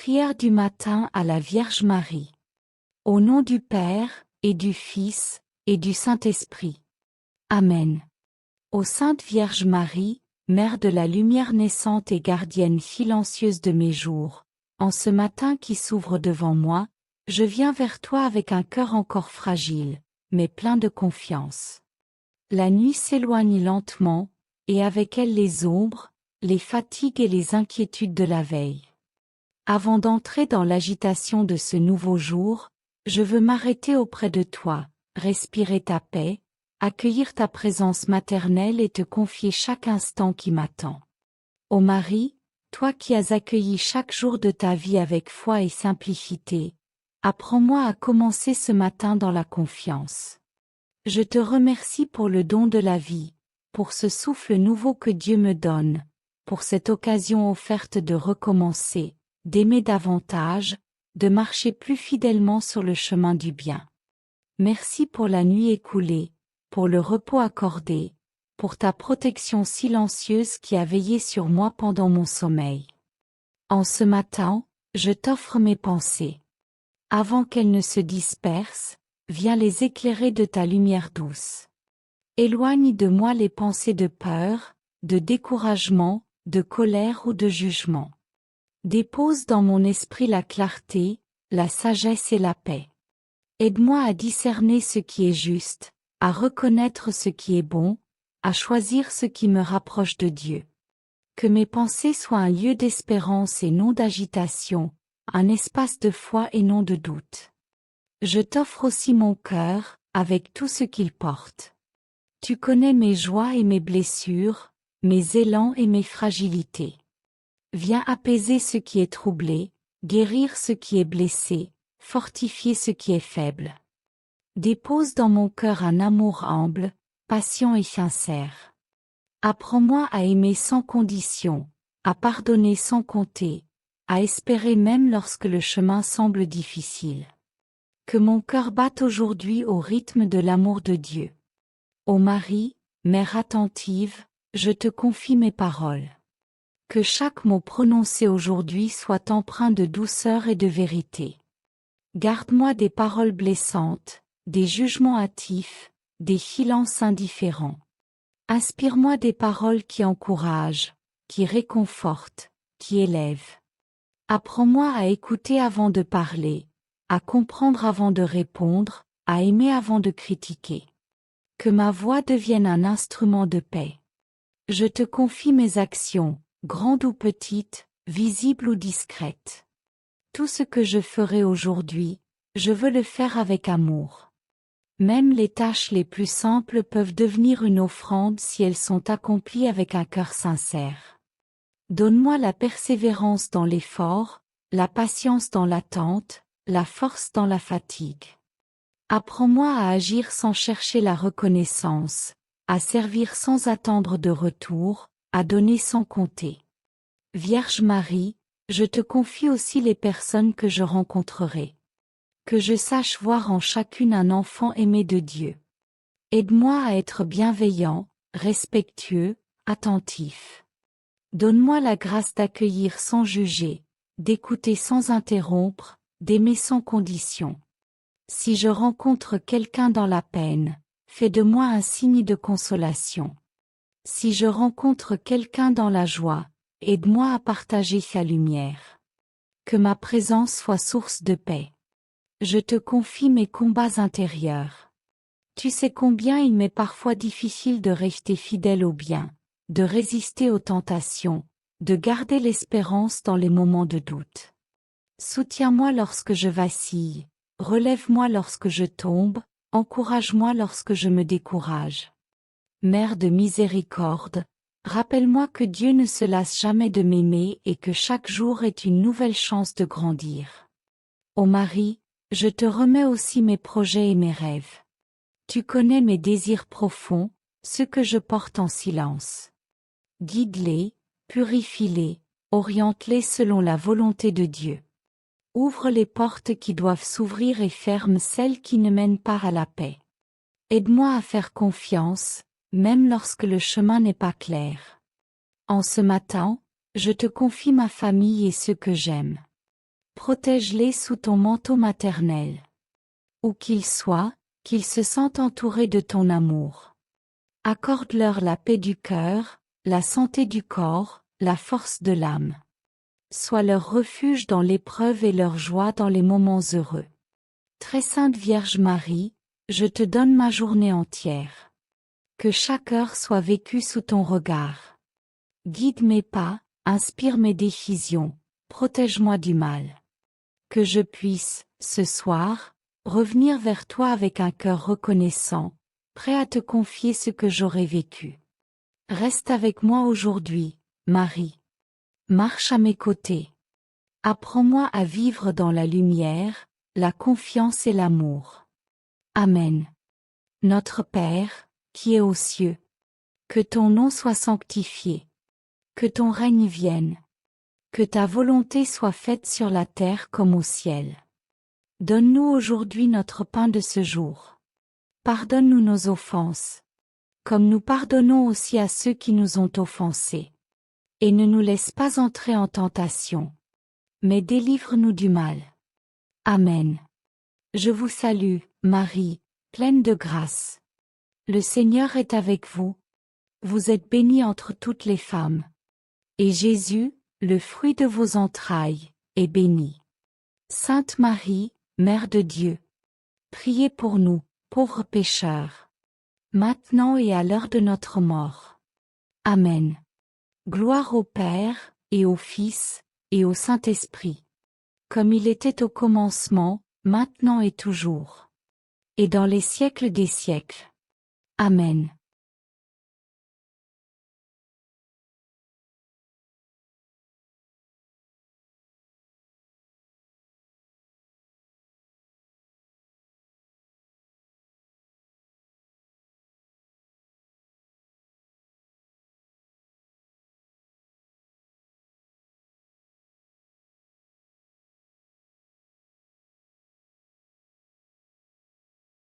Prière du matin à la Vierge Marie. Au nom du Père, et du Fils, et du Saint-Esprit. Amen. Ô Sainte Vierge Marie, Mère de la lumière naissante et gardienne silencieuse de mes jours, en ce matin qui s'ouvre devant moi, je viens vers toi avec un cœur encore fragile, mais plein de confiance. La nuit s'éloigne lentement, et avec elle les ombres, les fatigues et les inquiétudes de la veille. Avant d'entrer dans l'agitation de ce nouveau jour, je veux m'arrêter auprès de toi, respirer ta paix, accueillir ta présence maternelle et te confier chaque instant qui m'attend. Ô Marie, toi qui as accueilli chaque jour de ta vie avec foi et simplicité, apprends-moi à commencer ce matin dans la confiance. Je te remercie pour le don de la vie, pour ce souffle nouveau que Dieu me donne, pour cette occasion offerte de recommencer, d'aimer davantage, de marcher plus fidèlement sur le chemin du bien. Merci pour la nuit écoulée, pour le repos accordé, pour ta protection silencieuse qui a veillé sur moi pendant mon sommeil. En ce matin, je t'offre mes pensées. Avant qu'elles ne se dispersent, viens les éclairer de ta lumière douce. Éloigne de moi les pensées de peur, de découragement, de colère ou de jugement. Dépose dans mon esprit la clarté, la sagesse et la paix. Aide-moi à discerner ce qui est juste, à reconnaître ce qui est bon, à choisir ce qui me rapproche de Dieu. Que mes pensées soient un lieu d'espérance et non d'agitation, un espace de foi et non de doute. Je t'offre aussi mon cœur, avec tout ce qu'il porte. Tu connais mes joies et mes blessures, mes élans et mes fragilités. Viens apaiser ce qui est troublé, guérir ce qui est blessé, fortifier ce qui est faible. Dépose dans mon cœur un amour humble, patient et sincère. Apprends-moi à aimer sans condition, à pardonner sans compter, à espérer même lorsque le chemin semble difficile. Que mon cœur batte aujourd'hui au rythme de l'amour de Dieu. Ô Marie, Mère attentive, je te confie mes paroles. Que chaque mot prononcé aujourd'hui soit empreint de douceur et de vérité. Garde-moi des paroles blessantes, des jugements hâtifs, des silences indifférents. Inspire-moi des paroles qui encouragent, qui réconfortent, qui élèvent. Apprends-moi à écouter avant de parler, à comprendre avant de répondre, à aimer avant de critiquer. Que ma voix devienne un instrument de paix. Je te confie mes actions, grandes ou petites, visibles ou discrètes. Tout ce que je ferai aujourd'hui, je veux le faire avec amour. Même les tâches les plus simples peuvent devenir une offrande si elles sont accomplies avec un cœur sincère. Donne-moi la persévérance dans l'effort, la patience dans l'attente, la force dans la fatigue. Apprends-moi à agir sans chercher la reconnaissance, à servir sans attendre de retour, à donner sans compter. Vierge Marie, je te confie aussi les personnes que je rencontrerai. Que je sache voir en chacune un enfant aimé de Dieu. Aide-moi à être bienveillant, respectueux, attentif. Donne-moi la grâce d'accueillir sans juger, d'écouter sans interrompre, d'aimer sans condition. Si je rencontre quelqu'un dans la peine, fais de moi un signe de consolation. Si je rencontre quelqu'un dans la joie, aide-moi à partager sa lumière. Que ma présence soit source de paix. Je te confie mes combats intérieurs. Tu sais combien il m'est parfois difficile de rester fidèle au bien, de résister aux tentations, de garder l'espérance dans les moments de doute. Soutiens-moi lorsque je vacille, relève-moi lorsque je tombe, encourage-moi lorsque je me décourage. Mère de miséricorde, rappelle-moi que Dieu ne se lasse jamais de m'aimer et que chaque jour est une nouvelle chance de grandir. Ô Marie, je te remets aussi mes projets et mes rêves. Tu connais mes désirs profonds, ceux que je porte en silence. Guide-les, purifie-les, oriente-les selon la volonté de Dieu. Ouvre les portes qui doivent s'ouvrir et ferme celles qui ne mènent pas à la paix. Aide-moi à faire confiance, même lorsque le chemin n'est pas clair. En ce matin, je te confie ma famille et ceux que j'aime. Protège-les sous ton manteau maternel. Où qu'ils soient, qu'ils se sentent entourés de ton amour. Accorde-leur la paix du cœur, la santé du corps, la force de l'âme. Sois leur refuge dans l'épreuve et leur joie dans les moments heureux. Très sainte Vierge Marie, je te donne ma journée entière. Que chaque heure soit vécue sous ton regard. Guide mes pas, inspire mes décisions, protège-moi du mal. Que je puisse, ce soir, revenir vers toi avec un cœur reconnaissant, prêt à te confier ce que j'aurai vécu. Reste avec moi aujourd'hui, Marie. Marche à mes côtés. Apprends-moi à vivre dans la lumière, la confiance et l'amour. Amen. Notre Père, qui es aux cieux, que ton nom soit sanctifié. Que ton règne vienne. Que ta volonté soit faite sur la terre comme au ciel. Donne-nous aujourd'hui notre pain de ce jour. Pardonne-nous nos offenses, comme nous pardonnons aussi à ceux qui nous ont offensés. Et ne nous laisse pas entrer en tentation, mais délivre-nous du mal. Amen. Je vous salue, Marie, pleine de grâce. Le Seigneur est avec vous. Vous êtes bénie entre toutes les femmes. Et Jésus, le fruit de vos entrailles, est béni. Sainte Marie, Mère de Dieu, priez pour nous, pauvres pécheurs, maintenant et à l'heure de notre mort. Amen. Gloire au Père, et au Fils, et au Saint-Esprit, comme il était au commencement, maintenant et toujours, et dans les siècles des siècles. Amen.